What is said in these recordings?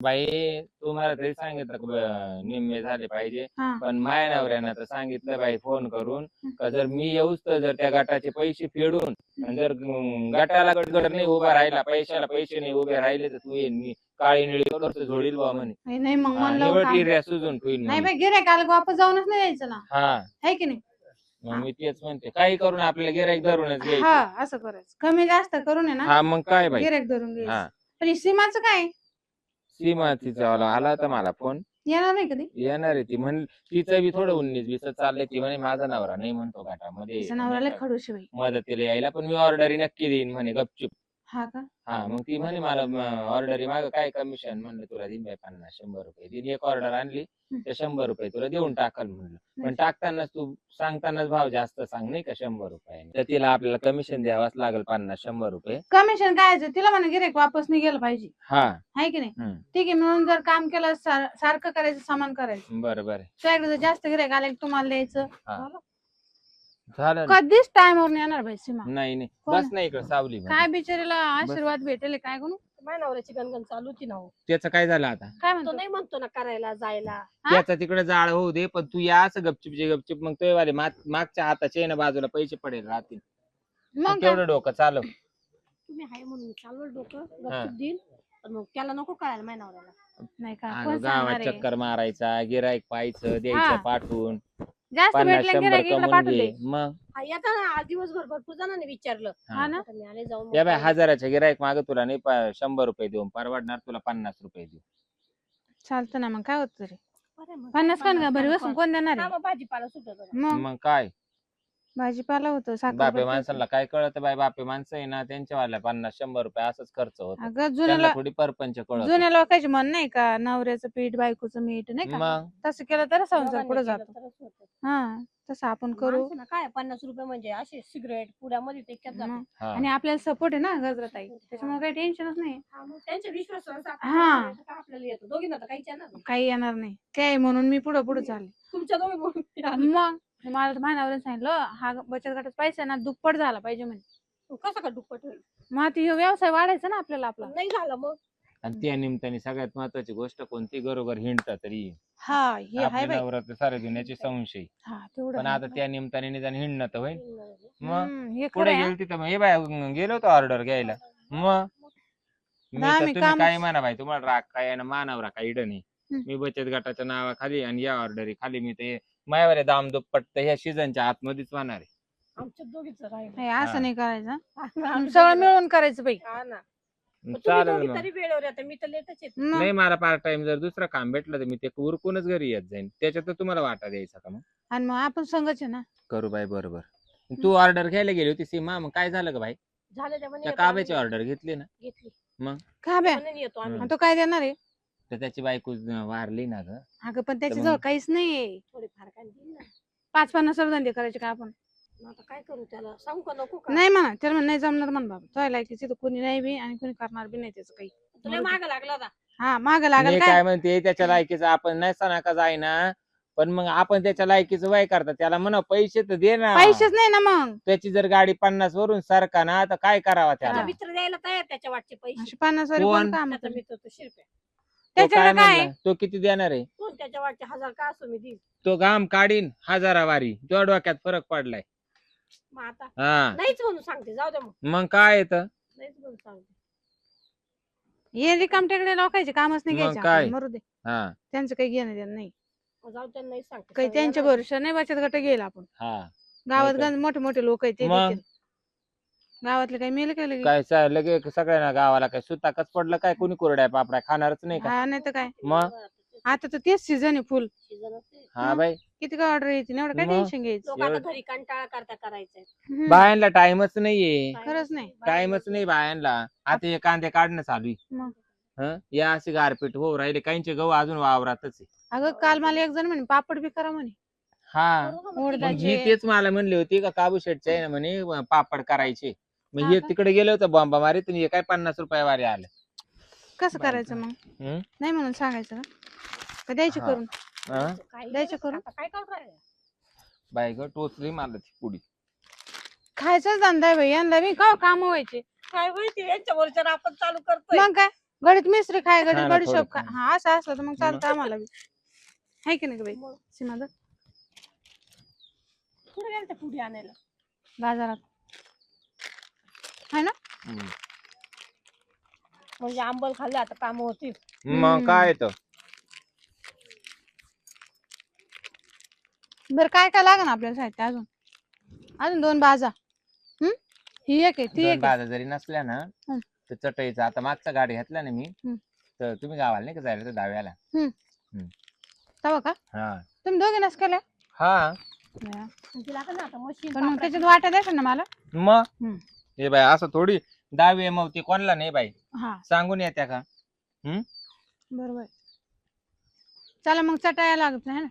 बाई तू मला तरी सांगितलं का निम्मे झाले पाहिजे, हा. पण माझ्या नवऱ्यानं तर सांगितलं बाई फोन करून का जर मी येऊच तर जर त्या गटाचे पैसे फेडून आणि जर गटाला गटगट नाही उभा राहिला, पैशाला पैसे नाही उभे राहिले तर तू ये मी काळी निळी करतो जोडील बा म्हणे. नाही मग म्हणलं निवड काम- टिऱ्या सुजून ठेवील नाही म्हणे. बाई गिऱ्हाईक आलं का वापस जाऊनच नाही यायचं ना, हा आहे की नाही? मग मी तेच म्हणते काही करून आपल्याला गिऱ्हाईक धरूनच हा घ्यायचं. असं करायचं, कमी जास्त करून आहे ना हा मग काय बाई. गिऱ्हाईक धरून घ्यायचं. हा पण हे सीमाचं काय सीमा तिचा आला होता मला फोन, येणार नाही कधी? येणार आहे ती म्हण, तिचं बी थोडं 19-20 चाललंय. ती म्हणे माझा नवरा नाही म्हणतो गटामध्ये तिच्या नवऱ्याला खडूशी बाई. मदतीला यायला, पण मी ऑर्डरी नक्की देईन म्हणे गपचूप. हा का? हा मग ती म्हणे मला ऑर्डरी माग काय कमिशन, म्हणलं तुला देईन बाई 50-100 रुपये. तिने एक ऑर्डर आणली तर 100 रुपये तुला देऊन टाकल म्हणलं, पण टाकतानाच तू सांगतानाच भाव जास्त सांग नाही का 100 रुपये, तर तिला आपल्याला कमिशन द्यावाच लागेल 50-100 रुपये. कमिशन काय तिला म्हणा गिऱ्हाईक वापस नाही गेलं पाहिजे, हा आहे की नाही? ठीक आहे, म्हणून जर काम केलं सारखं करायचं, सामान करायचं. बरोबर तुझ्याकडे जर जास्त गिऱ्हाईक आले की तुम्हाला द्यायचं. झालं कधीच टाइमवर नाही येणार बाई सीमा. नाही नाही बस नाही इकडे सावली काय बिचारीला आशीर्वाद भेटेल काय करू? माझ्या नवऱ्याची गणगण चालू होती ना हो. त्याचं काय झालं आता? काय तो म्हणतो? नाही म्हणतो ना करायला जायला. त्याचा तिकडे जाळ होऊ दे, पण तू या असं गपचिपचे गपचिप, मग तो वाले मागच्या हाताचे ना बाजूला पैसे पडेल राहतील. मग काय? तेवढं डोकं चालव. तुम्ही आहे म्हणून चालवल डोकं गपचूप देईल, पण मग त्याला नको कळायला माझ्या नवऱ्याला. नाही का? आणि कोण गावात सांगणार आहे? चक्कर मारायचा, गिराईक पाहायचं, द्यायचं हा. पाठवून, जास्त भेटलं 50-100 गिऱ्हाईक इकडे कमवून पाठवून घे. द्यायचं. मग हा, येता ना आज दिवसभर भरपूर जणांनी विचारलं. हा ना? आता मी आले जाऊन. या बाय 1000च्या गिराईक माग तुला नाही 100 रुपये देऊन परवडणार, तुला 50 रुपये देऊ. चालतं ना, मग काय होत तरी बरं मग. 50 कोण का भरी बसून कोण देणार हा, आहे? मग भाजीपाला सुटत मग मग काय भाजीपाला होतं, बापे साखर माणसाला काय कळत बाई, बापे माणसं आहे ना त्यांच्या वाल्या 50-100 रुपये असंच खर्च होत. अगं त्यांना जुन्याला थोडी परपंच कळत. जुन्या लोकांचे म्हण नाही का, नवऱ्याचं पीठ बायकोचं मीठ, नाही का? मग तसं केलं तर संसार पुढे जातो. हा तसं आपण करू. काय 50 रुपये म्हणजे असे सिगरेट पुड्यामध्ये ते इतक्यात जातात. मग. हा. आणि आपल्याला सपोर्ट आहे ना गजराताई, त्याच्यामुळे काही टेन्शनच नाही. हा, मग त्यांच्या विश्वासावर हा. आपल्याला येतो दोघींना तर काहीच येणार नाही. काही येणार नाही, ते म्हणून मी पुढे चालले. तुमच्या दोघी बोलून मग मला तर माझ्या नवऱ्याने सांगितलं, हा बचत गटाचा पैसा ना दुप्पट झाला पाहिजे म्हणजे. कसं का दुप्पट होईल? मग आता ह्यो व्यवसाय वाढायचा ना आपल्याला आपला. नाही झालं मग. आणि त्या निमित्ताने सगळ्यात महत्वाची गोष्ट कोणती, घरोघर हिंडता तरी हा हे आहे आपल्या बाई. नवरात्र सारे दुनियाचे संशय. हा तेवढं पण आहे. आता त्या निमित्ताने निदान हिंडणं तर होईल. मग हे खरं पुढे आहे, हा. गेलो तिथं, मग हे बाय गेलो होतो ऑर्डर घ्यायला. मग मी ना, तर मी तुम्ही काम- काय म्हणा बाई, तुम्हाला राग काय आहे ना मानावरा काय इड नाही. हम्म. मी बचत गटाच्या नावाखाली आणि या ऑर्डरी खाली मी ते मायावर दाम दुप्पट तर ह्या सीझनच्या आतमध्येच होणार आहे. आमच्या दोघीच राहील. हे असं नाही करायचं, आम्ही सगळं दोघी- मिळून करायचं बाई. हा ना. मग तुम्ही चालेल दोघी मग. तरी वेळेवर येता, मी तर लेटच येते. मग नाही मला पार्ट टाइम जर दुसरं काम भेटलं तर मी ते उरकूनच घरी येत जाईन. त्याच्यात तुम्हाला वाटा द्यायचा का? मग आणि मग आपण संघच आहे ना. करू बाई बरोबर. तू ऑर्डर घ्यायला गेली होती सीमा, मग काय झालं ग बाई? झालं त्या म्हणे त्या येतो काब्याची आम्ही. ऑर्डर घेतली ना, घेतली. का बे? म्हणे येतो आम्ही. आणि तो काय देणार आहे? तर त्याची बायको वारली ना ग. अगं पण त्याच्या मग- जवळ काहीच नाहीये. थोडीफार काय देईल ना. 5-50 धंदे करायचे का आपण? मग आता काय करू त्याला सांगू का नको का? नाही म्हणा, त्याला म्हण नाही जमणार म्हण बाबा, तो लायकीची तर कोणी नाही बी आणि कोणी करणार बी नाही त्याचं काही. तुला माग लागला होता. हा माग लागल मी काय? काय म्हणते, त्याच्या लायकीचं आपण नाही सणा का जाईना, पण मग आपण त्याच्या लायकीचं वय करता त्याला म्हणा पैसे तर दे ना. पैसेच नाही ना मग. त्याची जर गाडी 50 वरून सरका ना, तर काय करावा त्याचा त्याला? मित्र द्यायला तयार त्याच्या वाटचे पैसे. अशी 50 वारी कोण? कोण काम त्याचा करतं? मित्र तो शिरप्या. तो काय त्याच्याकडे काय? म्हणला? तो किती देणार आहे? कोण त्याच्या वाटचे 1000 का असो मी देईल. तो घाम काढीन 1000 वारी, तो डोक्यात फरक पडलाय. मग आता हा नाहीच म्हणून सांगते, जाऊ दे मग. मग काय येत? नाहीच म्हणून सांगते. हे रिकाम टेकडे लोकांचे कामच नाही मग घ्यायचे काय? आपण, मरू दे. हा त्यांचं काही घेणं देणं नाही, मग जाऊ दे, नाहीच सांगते. काही सगळ्यांना त्यांच्या भरोशा नाही बचत गट गेला आपण. हा गावात नाही तर- गंज मोठे मोठे लोक आहेत ते मग? देतील. गावातले काही मेले काय लगे? काय लगे सगळ्यांना गावाला काय सुताकच पडलं काय, कोणी कोरड्या पापड्या खाणारच नाही का? हा नाही तर काय. मग आता तर तेच सीझन आहे फुल. सीजनच आहे. हा बाई, किती का ऑर्डर येते एवढं काय मग? टेन्शन घ्यायचं. लोक आता घरी कंटाळा करता करायचंय. हम्म. बायांना टाइमच नाहीये. खरंच नाही. टाइमच नाही बायांना. आता हे कांदे काढणं चालू आहे. मग हं? या अशी गारपीट हो राहिले, काहींचे गहू अजून वावरातच आहे. अगं काल मला एक जण म्हणे पापड बी करा म्हणे. हा करू का मग उडदाचे. ही तेच मला म्हणली होती का काबू शेटचे आहे ना म्हणे पापड करायचे. मग हा हे का? तिकडे गेलं होतं बॉम्बा मारीत, आणि हे काय 50 रुपये वारी आलं. कसं करायचं मग? हं? नाही म्हणून सांगायचं का द्यायची हा. करून? हं? काही द्यायचं नाही, करून? आता काय करू राहिल्या? बाई ग टोचली मला ती पुडी. खायचाच धंदा आहे भाई, यांना बी का काम व्हायचे. काय माहिती यांच्या वरच्यावर आपण चालू करतोय. मग काय गडीत मिस्त्री खाय खा गडीत ना बडीशोप थोडं खा. खा. हा असं असलं तर मग चालतं आम्हाला बी. हाय की नाही ग बाई मग सीमा ग? कुठे गेलं पुढे आणायला? बाजारात हाय ना. हम्म. म्हणजे आंबल खाल्ले आता काम होती. मग काय येतं बरं काय काय लागेल आपल्याला साहित्य अजून? अजून 2 बाजा. ही एक आहे ती दोन एक आहे. बाजा जरी नसल्या ना हं. तर चटईचं आता मागचा गाडी घातला ना मी हं. तर तुम्ही गावाला नाही का जायला तर दहाव्याला तवा का हा तुम्ही दोघे नस केल्या? हा तिला का ना आता मशीन पण मग त्याच्यात वाटा द्यायचं ना मला. मग हं. हे बाई असं थोडी दहावी मग ती कोणला नाही बाई हा सांगून येत्या का बरोबर. चला मग चटाया लागत नाही ना.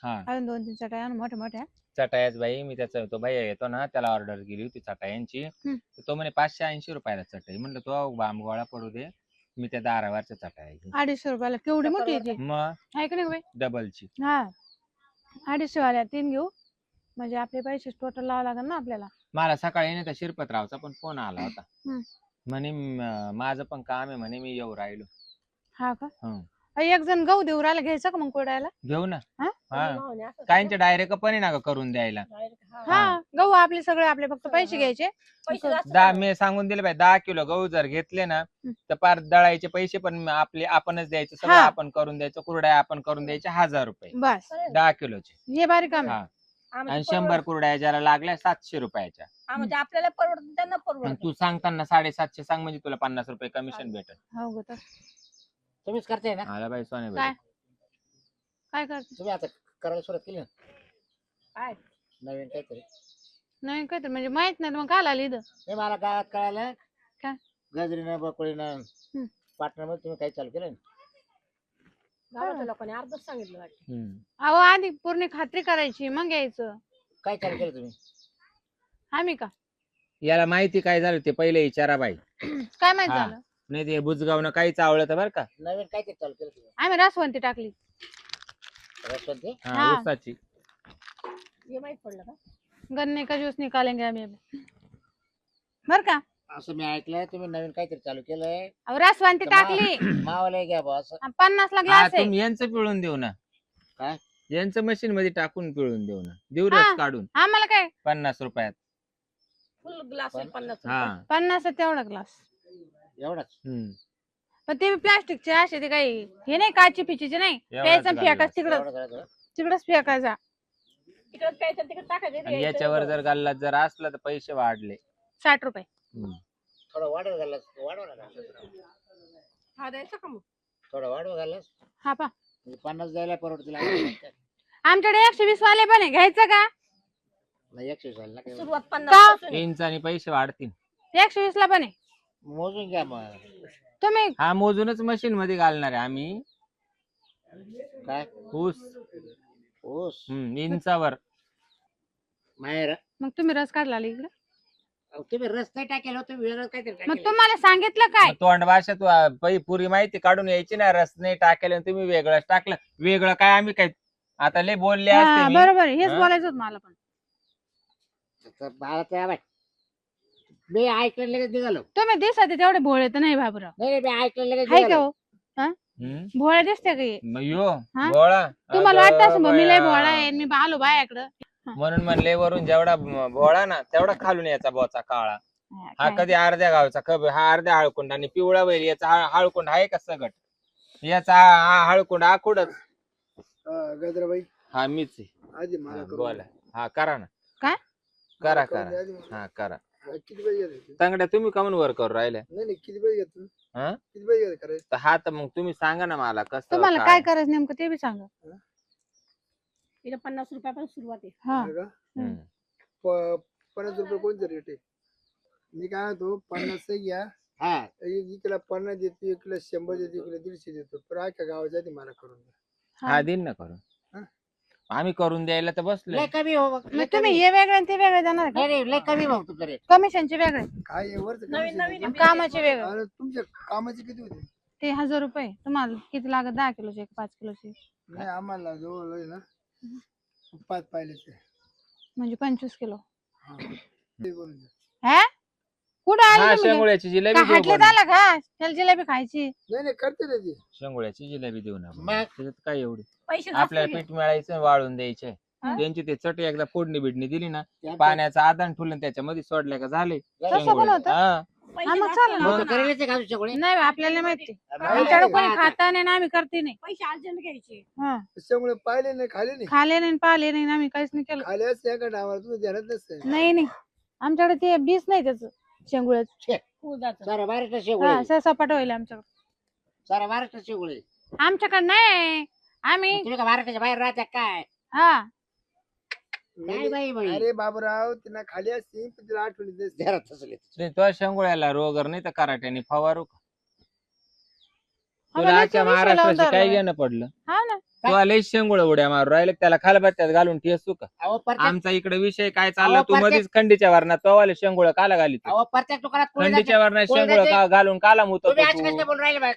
हा अजून 2-3 चटाया आणू मोठ्या मोठ्या. चटायाच बाई मी त्याचा तो भैया येतो ना त्याला ऑर्डर केली होती चटायांची तर तो म्हणे 580 रुपयाला चटई म्हणलं तो बांब गोळा पडू दे मी त्या दारावरच्या चटाया घेईन. 250 रुपयाला केवढी मोठी आहे ती. मग आहे की नाही बाई? डबलची हा 250 वाल्या 3 घेऊ म्हणजे आपले पैसे टोटल लावा लागेल ना आपल्याला. मला सकाळी नाही तर शिरपतरावचा पण फोन आला होता हं. म्हणे माझं पण काम आहे म्हणे मी येऊ राहिलो हा का हं. एक जण गहू देऊ राहिला घ्यायचं का मग कोडायला? घेऊ ना हा? हा काहींचे डायरेक्ट पण आहे ना ग करून द्यायला हा गहू आपले सगळे आपले फक्त पैसे घ्यायचे. मी सांगून दिले बाई 10 किलो गहू जर घेतले ना तर पार दळायचे पैसे पण आपले आपणच द्यायचे सगळं हा. आपण करून द्यायचं कुरड्या आपण करून द्यायचे 1000 रुपये बस 10 किलोचे हे बारीक काम आहे. हा आणि 100 कुरड्या ज्याला लागल्या 700 रुपयाच्या म्हणजे आपल्याला परवडत त्यांना आणि परवडत. तू सांगताना 750 सांग म्हणजे तुला 50 रुपये कमिशन भेटेल. हो गं तर. तुम्हीच करताय ना? आला बाई सोने काय काय करते तुम्ही आता करायला सुरुवात केली ना काय नवीन काहीतरी? नाही काय तर म्हणजे माहित नाही मग काल आली इथं. नाही मला गावात कळालं काय? गजरीनं बकोळीनं पाटणामध्ये तुम्ही काही चालू केलं ना? गावाच्या लोकांनी अर्धच सांगितलं वाटतं. अहो आधी पूर्ण खात्री करायची मग यायचं. काय चालू केलं तुम्ही? आम्ही का याला माहिती काय झालं ते पहिले विचारा बाई काय माहित हा. झालं? नाही ते बुजगावनं काहीच आवडत बरं का नवीन काहीतरी चालू केलं तुम्ही? आम्ही रासवंती टाकली. रसवंती? हा हा. ऊसाची हे माहित पडलं का? गन्ने का ज्यूस निकालेंगे आम्ही अभी. बर का असं मी ऐकलं तुम्ही नवीन काहीतरी चालू केलंय. अहो रासवंती टाकली. मावाला घ्या बा असं. 50 ला हा ग्लास आहे. तुम्ही यांचं पिळून देऊ ना काय? यांचं मशीन मध्ये टाकून पिळून देऊ ना देऊ हा. रस काढून आम्हाला काय 50 रुपयात फुल ग्लास 50 हा 50 तेवढा ग्लास. एवढाच? पण ते प्लास्टिकचे असे ते काही हे नाही काची पिचीचे नाही एवढाच प्यायचं घालला. फेकाच तिकडं एवढं करायचं? तिकडच फेकायचा. तिकडे प्यायचं तिकडे टाकायचं आणि याच्यावर जर गल्ला जर असला तर पैसे वाढले 60 रुपये. थोडं वाढव घालस वाढव ना. हा द्यायचा का मग? थोडं वाढव घालस हा पा म्हणजे 50 द्यायला परवडतील. आमच्याकडे 120 वाले पण आहे घ्यायचं का? नाही 120 झालं ना काही. सुरुवात का? 50 पासून आहे. इंचाने पैसे वाढतील 120 ला पण आहे. मोजून घ्या मग. तुम्ही हा मोजूनच मशीन मध्ये घालणार आहे आम्ही काय? ऊस ऊस इंचावर माहेर? मग तुम्ही रस काढला इकडे अहो, तुम्ही रस नाही टाकेल हो, तुम्ही वेगळं काहीतरी मग टाकेल. तुम्हाला सांगितलं काय? मग तोंड भाषा पुरी माहिती काढून यायची ना रस नाही टाकेल आणि तुम्ही वेगळंच टाकलं वेगळं काय आम्ही काय आता लय बोलले हा, असते मी. बरोबर आहे. हेच हा? बोलायचं होतं मला पण. आता मला त्या बाय मी ऐकलं लगेच निघालो. तुम्ही दिसत तेवढे भोळे तर नाही बाबूराव. नाही मी ऐकलं लगेच हाय का निघालो. हो? हम्म? भोळे दिसते का हे? मग यो हा? भोळा तुम्हाला अगं वाटतं असं मी लय बया. भोळा आहे मी आलो बायाकडं. म्हणून म्हणले वरून जेवढा भोळा ना तेवढा खालून याचा बोचा काळा हा काय? कधी अर्ध्या गावचा खब हा अर्ध्या हळकुंड आणि पिवळा बैल याचा हळकुंड आहे का सगट याचा हा हळकुंड आखुडच गजराबाई हा मीच आहे. आधी मला हा, करून बोला हा करा ना काय? करा करून करा द्या आधी मला. हा करा हा, किती पैसे घेतो चांगल्या तुम्ही कमून वर करू राहिले नाही नाही किती पैसे घेतो हा किती पैसे घेतो करायचं तर हा तर मग तुम्ही सांगा ना मला कसं तुम्हाला काय करायचं नेमकं ते बी सांगा. इकडे 50 रुपयापासून सुरुवात आहे. हा हा का? हम्म. 50 रुपये कोणतं रेट आहे मी काय म्हणतो 50 घ्या हा इकडे 50 देतो इकडे 100 देतो इकडे 150 देतो पण काय गावाच्या आधी मला करून द्या हा दिन ना करून हा? आम्ही करून द्यायला तर बसलोय लय कमी हो मग. लय मग तुम्ही कमी. हे वेगळे आणि ते वेगळे देणार का? नाही नाही लय कमी भाऊ तुमचं रेट. कमिशनचे वेगळे काय आहे वरचं नवीन commission नवीन आहे? कामाचे वेगळे अरे तुमच्या कामाचे किती होते ते 1000 रुपये तुम्हाला किती लागत 10 किलोचे 5 किलोचे नाही आम्हाला जवळ आहे ना 5 पाहिलेच म्हणजे 25 किलो. हा ते बोलून द्या. हा कुठं हा आले तुम्ही? शेंगुळ्याची जिलेबी का देऊ हाटल्यात बनवून. आला का त्याला जिलेबी खायची? नाही नाही करते ना ती. शेंगुळ्याची जिलेबी देऊ ना मग? त्याच्यात काय एवढी पैसे जास्त आपल्याला घे. पीठ मिळायचं वाळून द्यायचे हा? त्यांची ते चट एकदा फोडणी बिडणी दिली ना त्या- पाण्याचं आदान ठुलं त्याच्यामध्ये सोडल्या का झाले तसं पण शेंगुळे. होतं? हा. पैसे हा, मग जास्त चालेल. लावा लोकं ना. करेलच ते घालून शेंगुळे. नाही आपल्याला माहिती नाही, आमच्याकडे नाही. कोणी खाता नाही आणि आम्ही करते नाही. पैसे अर्जंट घ्यायचे. हा. त्याच्यामुळे पाहिले नाही खाले नाही. खाले नाही पाहिले नाही आणि आम्ही काहीच नाही केलं. खाले असते का डावाला तुम्ही ध्यानात नसते. नाही नाही आमच्याकडे ते बीस नाही त्याच शेंगुळ्याचं. उदाचं. सारा महाराष्ट्र हा शेंगुळे. सपाट होईल आमच्याकडे. सारा महाराष्ट्र शेंगुळे. आमच्याकडे नाही आम्ही तुम्ही का महाराष्ट्राच्या बाहेर राहता काय? हा काय बाई बाई. अरे बाबूराव तिला खाली असते पण तिला आठवणी नसते. घरात असले. नाही, तो शेंगुळ्याला रोगर नाही तर कराट्याने फवारू का तुला आम्हाला आजच्या इथे विषय लावून महाराष्ट्राचं काय धरला. घेणं पडलं हा ना तू आले शेंगुळ उड्या मारू राहिले त्याला खालबत्त्यात घालून ठेसू का अहो प्रत्येक आमचा इकडे विषय काय चालला अहो, तू मध्येच खंडीच्या वरणात तवाले शेंगुळ काला घाली तू अहो प्रत्येक दुकानात कोणी खंडीच्या जाते. वरणात कोणी शेंगुळ जाते? घालून काला मुत तुम्ही आज कसं बोलून राहिले बाई?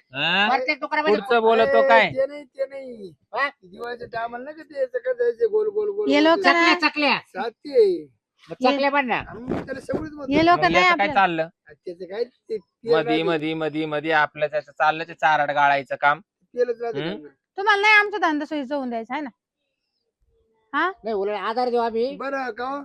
प्रत्येक दुकानामध्ये पुढचं बोलतो काय ते नाही ते नाही हा? दिवाळीच्या टायमाला नाही का ते सगळं जायचे गोल गोल गोल हे लोक चकल्या चकल्या साथी मग चकल्या पण ना. त्याला सगळीच म्हणतो. हे लोक मग नाही याचं काय आपल्याला. चाललं त्याचं काय ते मधी मधी मधी मधी आपलं त्याचं चाललं ते चाराड गाळायचं काम तेलच राहते हम्म? का? तुम्हाला नाही आमचा धंदा सोयीचा होऊन द्यायचा आहे ना. नाही उलट आधार देऊ आम्ही. बरं का हो?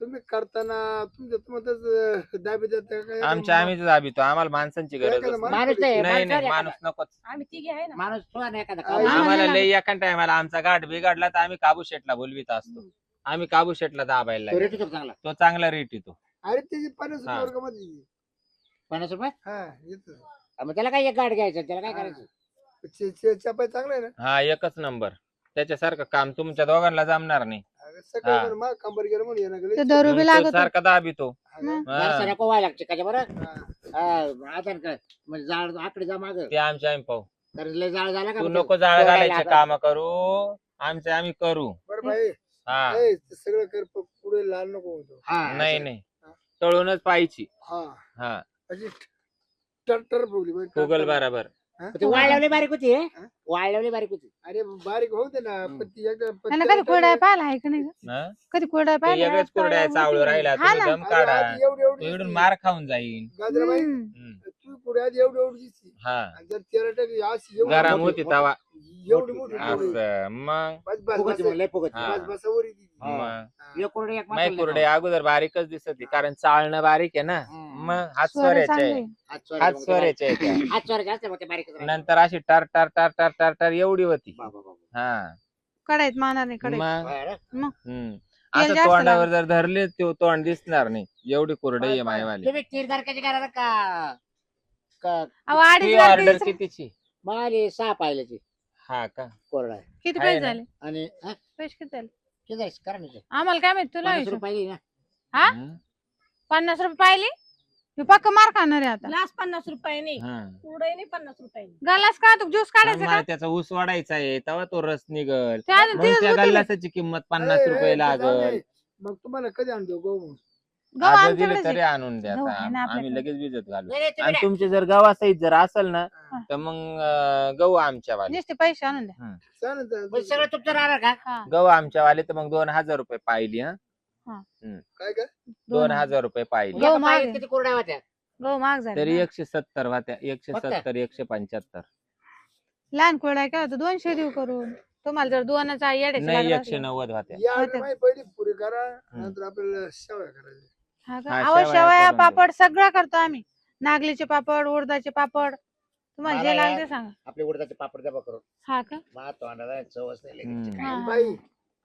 तुम्ही करताना तुमच्या तुम्हाला दाबी देता काय आमच्या आम्हीच दाबितो आम्हाला माणसांची गरज एखादा असते. माणूस नाही नाही नाही माणूस माणूस नकोच आम्ही तिघे आहे ना. माणूस तो नाही एखादा आई- खाऊ. आम्हाला नाही लई एका टायमाला आमचा गाठ बिघडला तर आम्ही काबू शेटला बोलवीत असतो आम्ही काबू शेटला दाबायला तो लागलो. रेट होतो चांगला. तो चांगला रेट येतो अरे त्याची 50 हा. वर्गामध्ये 50 रुपये. हा येतो मग त्याला काय एक गाठ घ्यायचं त्याला काय करायचं? चपाई चांगला आहे ना हा एकच नंबर त्याच्यासारखं काम तुमच्या दोघांना जमणार नाही अरे सकाळी हा. बरं मग कंबर गेलं म्हणून येणं गेलं ते दारू बी मग तो लागत सारखा दाबितो मग. हा. जरासं नको व्हायला लागते का बरं. हा. आधार कार्ड म्हणजे जाळ आकडे जा माग. ते आमच्या आम्ही पाहू तर लय जाळ झाला का तू मग नको ते जाळ तोडायला घालायचे लागत. काम करू आमचे आम्ही करू बरं भाई हा ए, ते सगळं कर पुढे लाल नको होतो हा, नाही असं. नाही तळूनच पाहिजे हा हा अशी टर्टर फुगली बाई, गुगल टर्टर. बरोबर हा? ते वाळवली बारीक होती हा? वाळवली बारीक होती. अरे बारीक होऊ दे ना पण ती एकदा पण त्यांना टर्टर- कधी कोरड्या पाहिला आहे का नाही ग? हा? कधी कोरड्या ते पाहिला वेगळेच कुरड्या चावळ राहिला हा तुम्ही ना. दम अरे काढा आधी एवढी तो एवढी इकडून दिसती. मार खाऊन जाईल गाजराबाई हम्म. तू पुढे आधी एवढी एवढी दिसती हा आणि जर 13% अशी एवढी गरम मोठी- होती तवा एवढी मोठी पोळी. असं मग बस बस फुगती बस मग, लय फुगती. हा. बस बसावर येते ती. हा. मग एक कोरडे एक माई माणसाला कुरडे अगोदर बारीकच दिसत होती कारण चाळणं बारीक आहे ना हम्म. मग हात स्वर स्वरायचे चांगले आहे. हात चोरायचे हात मग ते स्वरायचे आहे त्या. बारीक. हात चोरायचे असते मग ते बारीकच राहते. नंतर अशी टार टार टार टार टार टार एवढी होती बाबा, बाबा. हा कडाईत माना नाही कडाईत. मग हा रे. हम्म. तेल असं जास्त तोंडावर जर धरले तो तोंड दिसणार नाही एवढी कुरडई आहे मायवाली तुम्ही तीर तारखेची करा का का- अहो, अडीच ती लाख ऑर्डर दिवस- कितीची माझे 6 पाहिल्याची हा का कोरडा आहे. किती आहे पैसे ना. झाले आणि हा, पैसे किती झाले किती जायचं? करा ना ते. आम्हाला काय माहिती तुला 50 विचार. रुपये ना. हा हम्म. 50 रुपये पाहिली मी पक्क मार खाणार आहे आता. ग्लास 50 रुपयाने हा. कुरडईने 50 रुपयाने. गालास का तू ज्यूस काढायचं मला का त्याचा ऊस वाढायचा आहे तेव्हा तो रस निघल ते अजून मग तिथेच त्या होते ना. गल्लासाची किंमत 50 रुपये लागल मग तुम्हाला कधी आणतो गहू गहू आज दिले आमच्याकडेच तरी आहे. आणून द्या गहू आता. आहे ना आम्ही आपल्याकडे. लगेच भिजत घालू नाही, नाही, तुम्ही आणि नाही. तुमचे जर गव्हासहित जर असेल ना हा. तर मग गहू आमच्या वाले नुसते पैसे आणून द्या. चालेल म्हणजे सगळं तुमचं राहणार का? हा गहू आमच्या वाले तर मग 2000 रुपये पाहिली हा काय काय 2000 रुपये पाहिली गहू एका महाग पायात आहे. किती कोरड्या होत्या? गहू महाग झाले तरी ना. 170 होत्या 170 175 लहान कोरडा काय होतं 200 देऊ करून तुम्हाला जर दोनाचा येड्याची नाही लागत असेल. 190 होत्या या होते. माहिती पहिली पुरी करा नंतर आपल्याला शेवया करायच्या हा का? हा, अहो शेवया शेवया करून द्या. पापड सगळं करतो आम्ही नागलीचे पापड उडदाचे पापड तुम्हाला मला जे या- लागते सांगा. आपले उडदाचे पापड द्या बा करून. हा का मा तोंडाला चव असते लगेच. हम्म. हा, हा, बाई हा.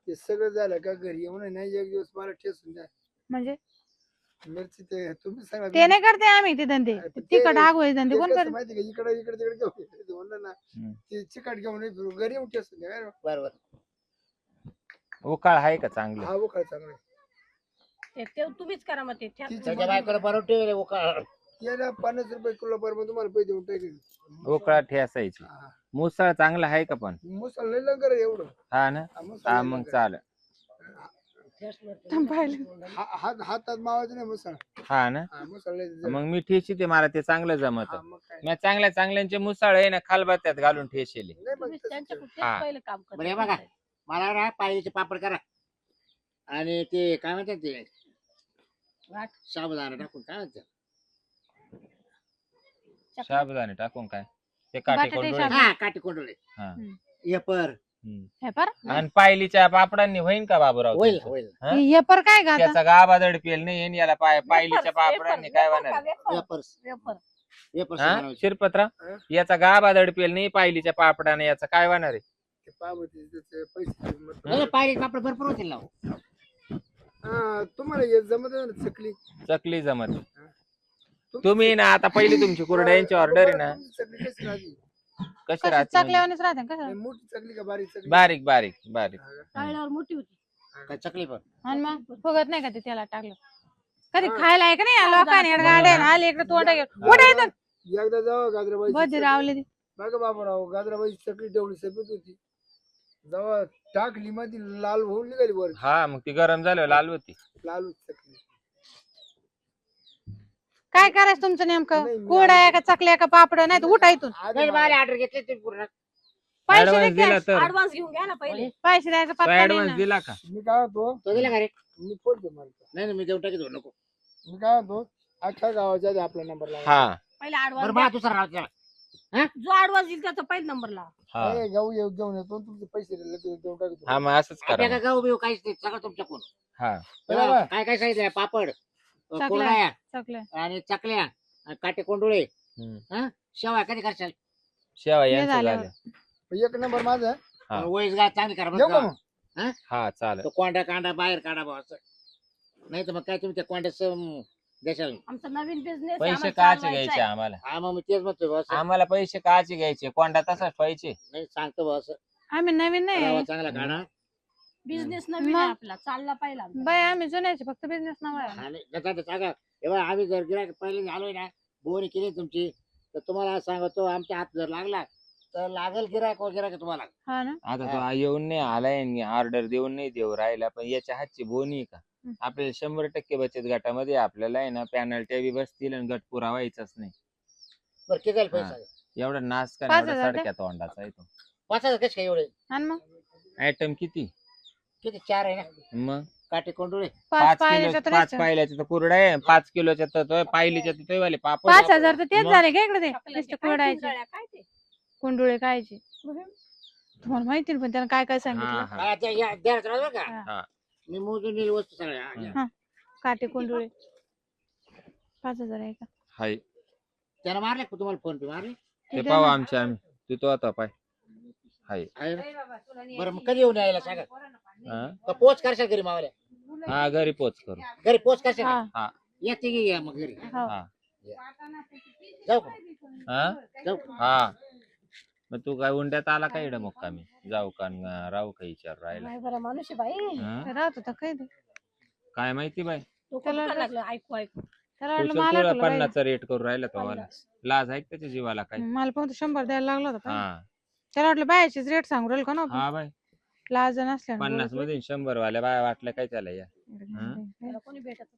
ते सगळं झालं का घरी येऊन नाही एक दिवस मला ठेसून द्या म्हणजे मिरची ते तुम्ही सांगा ते नाही करते आम्ही ते धंदे अरे पण तिखट ते- आग होई धंदे ते कोण कसं करते माहिती का इकडे इकडे तिकडे घेऊन येते म्हणलं ना हम्म. ते चिकट घेऊन नाही फिरू. घरी येऊन ठेसून द्या काय रे? बरोबर. उकाळ आहे का चांगलं हा उखाळ चांगलं ते तुम्हीच करा मग ते. त्याच्या बायकोला बनवून ठेवले उकाळ. याला 50 रुपये किलो बरोबर तुम्हाला पैसे देऊन टाकेल उकाळ ठेसायची हा. मुसळ चांगला आहे का पण मुसल नाही लंगर आहे एवढं हा ना हा, मुसळ हा नाही मग लंगर. चाल पाहिलं. हातात मावायचं नाही मुसळ हा ना हा मुसळ नाही जड. मग मी ठेशी ते मला ते चांगलं जमत हा, मग काय मी चांगल्या चांगल्यांचे मुसळ आहे ना खालबात्यात घालून ठेशेले नाही मग तुम्हीच तसंच त्यांच्याकडे आहे. हा. तेच पहिलं काम बरं हे बघा करा. मला ना पायरीचे पापड करा आणि ते काय म्हणतात ते वाट. साबुदाणा टाकून काय म्हणतात साबुदाणे टाकून काय ते काटे बटाटे कोंडुळे शाबू. हा काटे कोंडले हा येपर हे पर आणि पायलीच्या पापडांनी होईन का बाबूराव होईल तुमचं? होईल हा? हे पर काय का आता त्याचा गाभा दडपेल नाही येईन याला पायलीच्या पापडांनी काय होणार वेपर्स वेपर्स हा बनवायचे. शिरपत्रा हा? याचा गाभा दडपेल नाही पायलीच्या पापडाने याचं काय होणार आहे ते पावती त्याचे पैसे नाही, नाही, पायरी पापड भरपूर होतील ना हो. हा तुम्हाला हे जमत आहे ना चकली चकली जमत तुमची- तुम्ही ना आता पहिली तुमची कुरड्यांची ऑर्डर आहे ना तुमची चकली कशी राहते कशी कसं राहते म्हणजे? चकल्यावानीच राहते ना कसं नाही, मोठी चकली का बारीक चकली बारीक बारीक बारीक हा का? तळल्यावर मोठी होती काय चकली पण आणि मग फुगत नाही का ते त्याला टाकलं कधी खायला आहे का नाही या लोकांनी गाड्या आले इकडे तोंड घेऊन कुठे येतात एकदा जावा गाजराबाई बधी रावले ती. बघा बाबूराव गाजराबाई चकली तेवढी सफेद होती जेव्हा टाकली मध्ये लाल होऊन निघाली वर हा मग ती गरम झाल्यावर लाल होती लाल होती चकली काय करायचं तुमचं नेमकं नाही, मी कोड आहे का चकल्या का पापड नाही तर उठा इथून आधी नाही, मला- मला ऑर्डर घेतली तुम्ही पूर्ण पैसे ऍडव्हान्स दे दिला cash. तर ऍडव्हान्स घेऊन घ्या ना पहिले पैसे द्यायचा तो पत्ता नाही ऍडव्हान्स ना. दिला का मी काय होतो तो दिला का रे मी फोन पे मारतो नाही नाही, मी देऊन टाकी नको मी काय होतो अख्ख्या गावाच्या आधी आपला नंबर लावा हा पहिले बरं ऍडव्हान्स मला दुसरा राहतो त्याला. जो ऍडव्हान्स देईल त्याचा पहिला नंबर लावा हा गाऊ घेऊन येतो तुमचे पैसे लगेच देऊन टाकतो हा मग असंच आपल्या करा काय गाऊ बिऊ काहीच नाही सगळं तुमच्याकडून हा बरोबर. काय काय सांगितलं पापड चकल्या. कोरड्या चकल्या आणि चकल्या आणि काटे कोंडुळे हम्म. शेवा कधी करशाल शेवा हे यांचं झाल्यावर. एक झालं नंबर माझा हा. वयस गा चांगली करा येऊ का बरं मग का? हा चालेल तो कोंडा कांडा बाहेर काढा बा असं नाही तर मग काय तुम्ही त्या कोंड्याचं देशाल आमचा नवीन बिझनेस पैसे काचे घ्यायचे आम्हाला हा मग मी तेच म्हणतोय बा असं आम्हाला पैसे काचे घ्यायचे कोंडा तसाच पाहिजे नाही सांगतो बा असं आम्ही नवीन रवा नाही चांगला काढा बिझनेस नवीन मग? आहे आपला चालला पहिला आमचा. बाय आम्ही जुन्याचे फक्त बिझनेस नाव आहे आणि त्याचा सांगा तेव्हा आम्ही जर गिरायक पहिले आलोय ना बोनी केली तुमची तर तुम्हाला सांगतो आमच्या हात जर लागला तर लागेल गिरायक वगैरे तुम्हाला हा ना आता तो येऊन नाही आलाय ऑर्डर देऊन नाही देऊ राहिला पण याच्या हातची बोनी आहे का हम्म. आपल्याला 100% बचत गटामध्ये आपल्याला आहे ना पॅनल्ट्या बी बसतील आणि गट पुरा व्हायचाच नाही बरं किती झाले हा. पैसा एवढा नाच का 5,000 एवढा द्या. सडक्या तोंडाचा आहे तो 5,000 कसे काय एवढे आणि मग आयटम किती किती 4 आहे ना मग काटे कोंडुळे 5 किलो पाहिजे तर 5 पायल्याचा तर कुरडा आहे 5 किलोच्या तर तो पायलीच्या तर तो वाले पापड 5,000 तर तेच मग? झाले का इकडे ते चकल्याचे नुसते काय कुरडायचे कुंडळ्या, काय ते कुंडुळे खायचे तुम्हाला माहिती ना पण त्यानं काय काय हा सांगितलं हा द्या बरं का हा. मी मोजून नेली वस्तू सगळ्या हम्म. काटे कुंडुळे 5,000 आहे का हाय त्याला मारले का तुम्हाला फोन पे मारले ते द्या पाहू ना. आमच्या आम्ही तू तो आता पाय हाय आहे ना? बरं मग कधी येऊन यायला सांगा हा? का पोच करशाल घरी मावल्या हा घरी पोच करू घरी पोच करशाल हा हा या तिघी या मग घरी हो. हा जाऊ का हा जाऊ हा मग तू काय उंड्यात आला का इकडे मुक्कामी जाऊ का न राहू का विचार राहिला नाही बरं माणूस आहे बाई हा? राहत होता काय ते काय माहिती बाई तो त्याला कुठं लागलं ऐकू ऐकू त्याला वाटलं तू मला तुला तुला पाहिजे. 50चा रेट करू राहिला तो वाला लाज आहे का त्याच्या जीवाला काय मला पण 100 द्यायला लागला होता पाहिजे. हा त्याला वाटलं बायाचीच रेट सांगू राहील का ना हा बाई लाज नसल्या 50 मध्ये 100 वाल्या बाया वाटल्या काय त्याला या त्याला कोणी भेटत